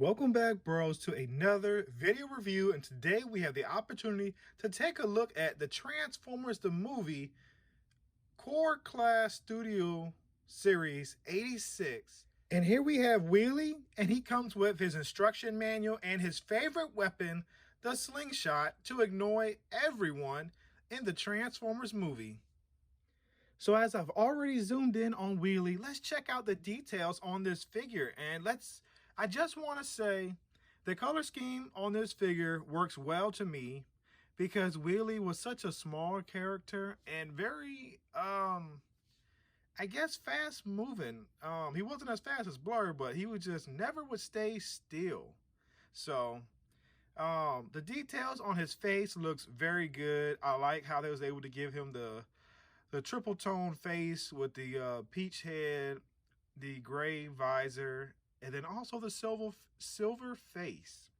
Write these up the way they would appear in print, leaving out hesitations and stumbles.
Welcome back, bros, to another video review, and today we have the opportunity to take a look at the Transformers the movie Core Class Studio Series 86. And here we have Wheelie, and he comes with his instruction manual and his favorite weapon, the slingshot, to annoy everyone in the Transformers movie. So as I've already zoomed in on Wheelie, let's check out the details on this figure. And I just want to say the color scheme on this figure works well to me because Wheelie was such a small character and very, I guess, fast moving. He wasn't as fast as Blur, but he never would stay still. So the details on his face looks very good. I like how they was able to give him the triple tone face with the peach head, the gray visor, and then also the silver face.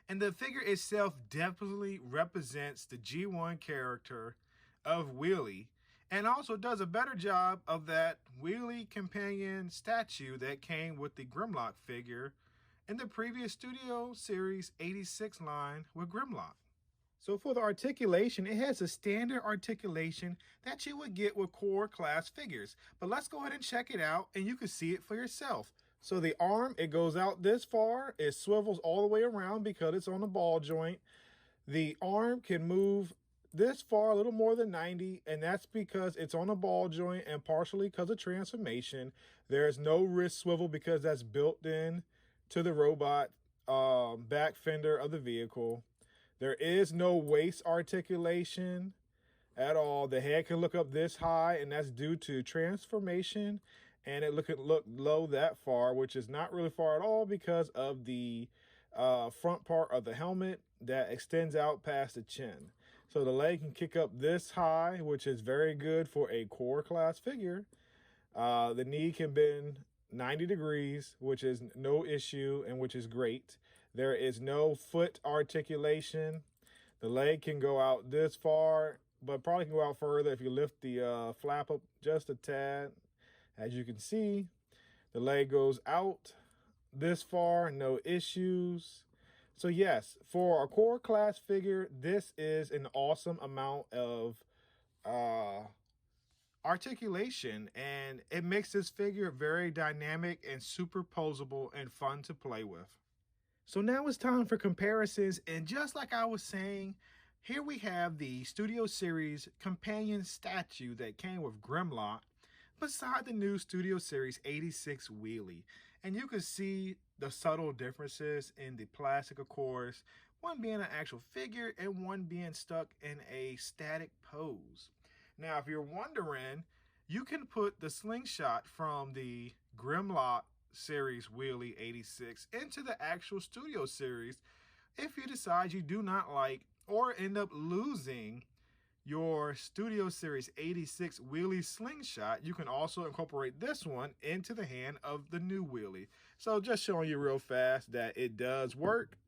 And the figure itself definitely represents the G1 character of Wheelie, and also does a better job of that Wheelie companion statue that came with the Grimlock figure in the previous Studio Series 86 line with Grimlock. So for the articulation, it has a standard articulation that you would get with core class figures. But let's go ahead and check it out and you can see it for yourself. So the arm, it goes out this far. It swivels all the way around because it's on a ball joint. The arm can move this far, a little more than 90, and that's because it's on a ball joint and partially because of transformation. There's no wrist swivel because that's built in to the robot back fender of the vehicle. There is no waist articulation at all. The head can look up this high, and that's due to transformation. And it can look low that far, which is not really far at all because of the front part of the helmet that extends out past the chin. So the leg can kick up this high, which is very good for a core class figure. The knee can bend 90 degrees, which is no issue and which is great. There is no foot articulation. The leg can go out this far, but probably can go out further if you lift the flap up just a tad. As you can see, the leg goes out this far, no issues. So yes, for a core class figure, this is an awesome amount of articulation, and it makes this figure very dynamic and super posable and fun to play with. So now it's time for comparisons, and just like I was saying, here we have the Studio Series companion statue that came with Grimlock beside the new Studio Series 86 Wheelie. And you can see the subtle differences in the plastic, of course, one being an actual figure and one being stuck in a static pose. Now, if you're wondering, you can put the slingshot from the Grimlock Series Wheelie 86 into the actual Studio Series if you decide you do not like or end up losing your Studio Series 86 Wheelie slingshot. You can also incorporate this one into the hand of the new Wheelie. So just showing you real fast that it does work,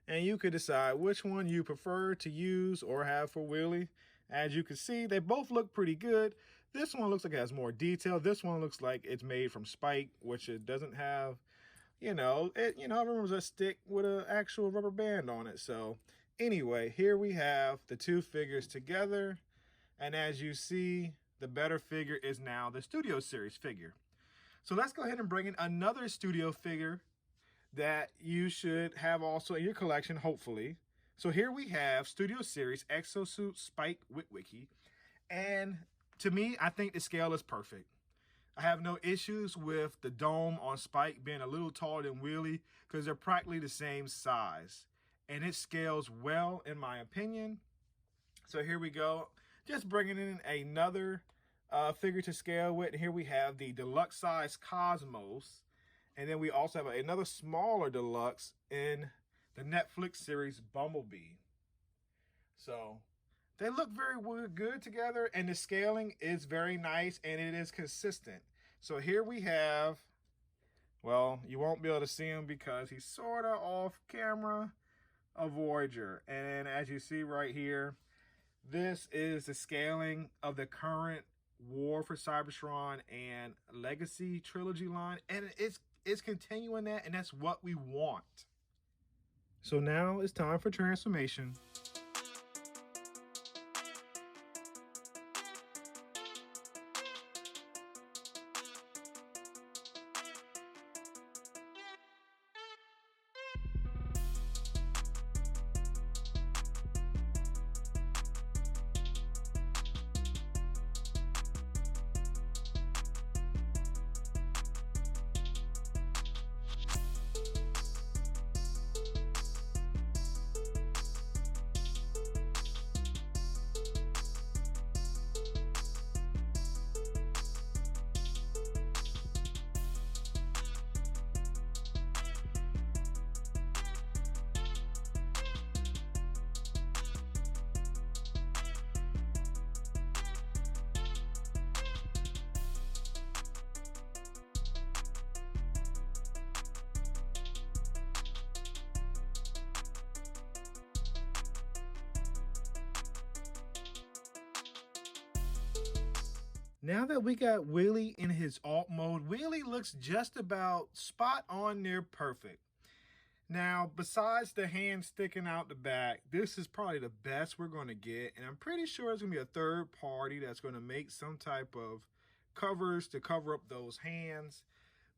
and you could decide which one you prefer to use or have for Wheelie. As you can see, they both look pretty good. This one looks like it has more detail. This one looks like it's made from spike, which it doesn't have, it remembers a stick with an actual rubber band on it. So anyway, here we have the two figures together. And as you see, the better figure is now the Studio Series figure. So let's go ahead and bring in another Studio figure that you should have also in your collection, hopefully. So here we have Studio Series Exosuit Spike Witwicky. And to me, I think the scale is perfect. I have no issues with the dome on Spike being a little taller than Wheelie because they're practically the same size. And it scales well, in my opinion. So here we go. Just bringing in another figure to scale with. And here we have the deluxe size Cosmos. And then we also have another smaller deluxe in the Netflix series Bumblebee. So they look very good together, and the scaling is very nice and it is consistent. So here we have, well, you won't be able to see him because he's sort of off camera, a Voyager. And as you see right here, this is the scaling of the current War for Cybertron and Legacy trilogy line, and it's continuing that, and that's what we want. So now it's time for transformation. Now that we got Wheelie in his alt mode, Wheelie looks just about spot on near perfect. Now, besides the hand sticking out the back, this is probably the best we're going to get. And I'm pretty sure it's going to be a third party that's going to make some type of covers to cover up those hands.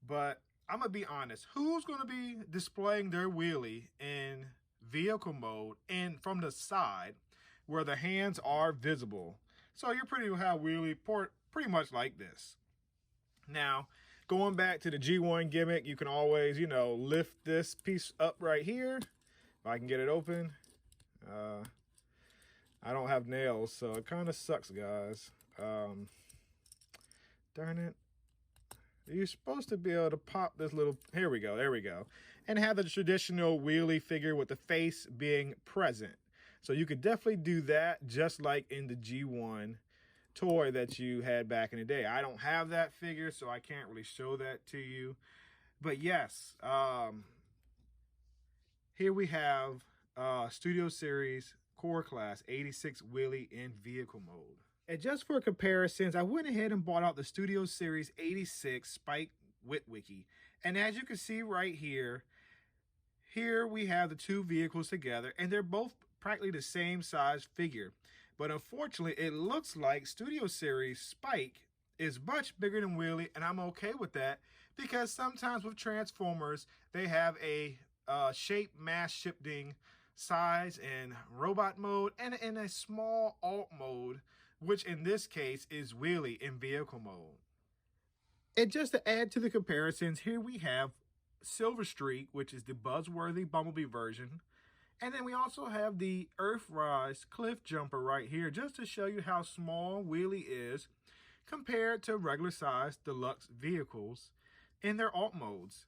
But I'm going to be honest, who's going to be displaying their Wheelie in vehicle mode and from the side where the hands are visible? So you're pretty have Wheelie pretty much like this. Now, going back to the G1 gimmick, you can always, lift this piece up right here. If I can get it open. I don't have nails, so it kind of sucks, guys. Darn it. You're supposed to be able to pop this little, here we go, there we go. And have the traditional Wheelie figure with the face being present. So you could definitely do that just like in the G1 toy that you had back in the day. I don't have that figure, so I can't really show that to you. But yes, here we have Studio Series Core Class 86 Wheelie in vehicle mode. And just for comparisons, I went ahead and bought out the Studio Series 86 Spike Witwicky. And as you can see right here, we have the two vehicles together, and they're both practically the same size figure. But unfortunately, it looks like Studio Series Spike is much bigger than Wheelie, and I'm okay with that because sometimes with Transformers, they have a shape mass shifting size in robot mode and in a small alt mode, which in this case is Wheelie in vehicle mode. And just to add to the comparisons, here we have Silver Streak, which is the buzzworthy Bumblebee version. And then we also have the Earthrise Cliff Jumper right here, just to show you how small Wheelie is compared to regular size deluxe vehicles in their alt modes.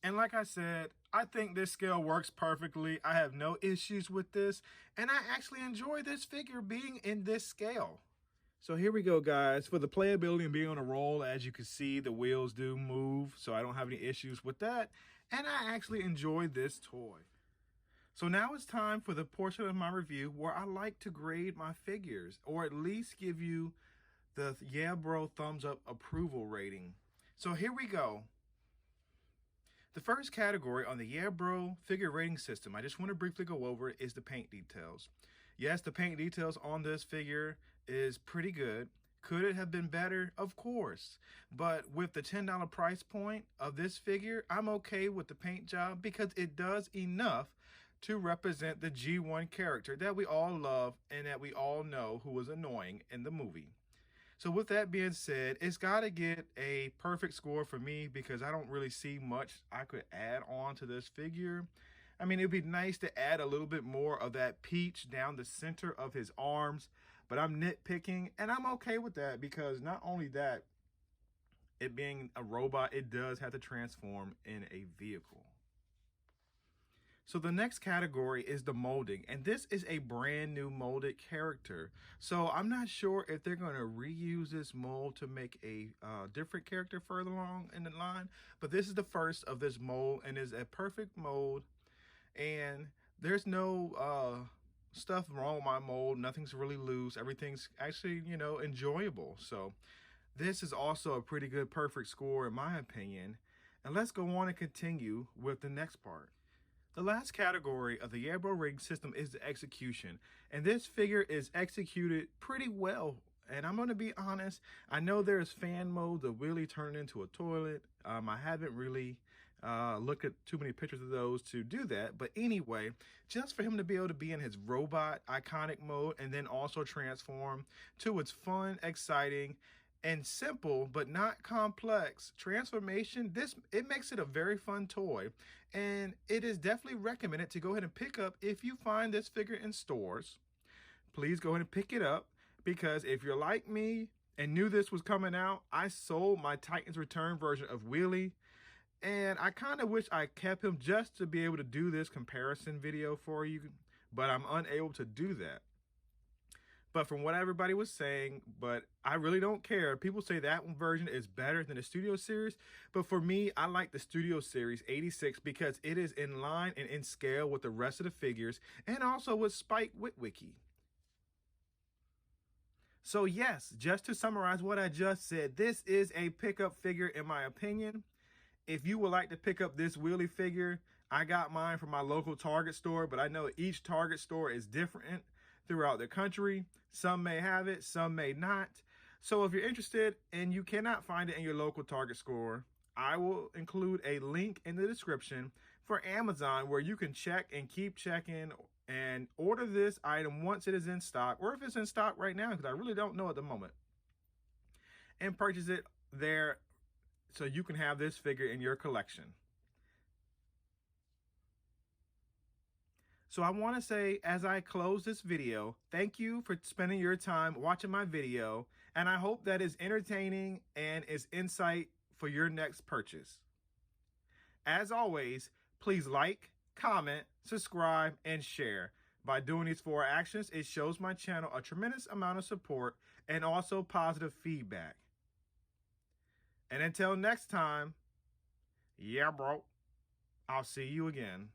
And like I said, I think this scale works perfectly. I have no issues with this, and I actually enjoy this figure being in this scale. So here we go, guys. For the playability and being on a roll, as you can see, the wheels do move, so I don't have any issues with that. And I actually enjoy this toy. So now it's time for the portion of my review where I like to grade my figures, or at least give you the yeah bro thumbs up approval rating. So here we go. The first category on the yeah bro figure rating system, I just want to briefly go over it, is the paint details. Yes, the paint details on this figure is pretty good. Could it have been better? Of course. But with the $10 price point of this figure, I'm okay with the paint job because it does enough to represent the G1 character that we all love and that we all know who was annoying in the movie. So with that being said, it's got to get a perfect score for me because I don't really see much I could add on to this figure. I mean, it'd be nice to add a little bit more of that peach down the center of his arms, but I'm nitpicking, and I'm okay with that because not only that, it being a robot, it does have to transform in a vehicle. So the next category is the molding, and this is a brand new molded character. So I'm not sure if they're going to reuse this mold to make a different character further along in the line, but this is the first of this mold and is a perfect mold. And there's no stuff wrong with my mold. Nothing's really loose. Everything's actually, enjoyable. So this is also a pretty good perfect score in my opinion. And let's go on and continue with the next part. The last category of the Yabro rigging system is the execution, and this figure is executed pretty well. And I'm going to be honest, I know there's fan mode, the wheelie turning into a toilet. I haven't really looked at too many pictures of those to do that. But anyway, just for him to be able to be in his robot iconic mode and then also transform to its fun, exciting, and simple but not complex transformation, it makes it a very fun toy, and it is definitely recommended to go ahead and pick up. If you find this figure in stores, please go ahead and pick it up, because if you're like me and knew this was coming out, I sold my Titans Return version of Wheelie, and I kind of wish I kept him just to be able to do this comparison video for you, but I'm unable to do that. But from what everybody was saying, but I really don't care. People say that one version is better than the Studio Series. But for me, I like the Studio Series 86 because it is in line and in scale with the rest of the figures, and also with Spike Witwicky. So yes, just to summarize what I just said, this is a pickup figure in my opinion. If you would like to pick up this wheelie figure, I got mine from my local Target store, but I know each Target store is different throughout the country. Some may have it, some may not. So if you're interested and you cannot find it in your local Target store, I will include a link in the description for Amazon where you can check and keep checking and order this item once it is in stock, or if it's in stock right now, because I really don't know at the moment, and purchase it there so you can have this figure in your collection. So I want to say, as I close this video, thank you for spending your time watching my video, and I hope that is entertaining and is insight for your next purchase. As always, please like, comment, subscribe, and share. By doing these 4 actions, it shows my channel a tremendous amount of support and also positive feedback. And until next time, yeah, bro, I'll see you again.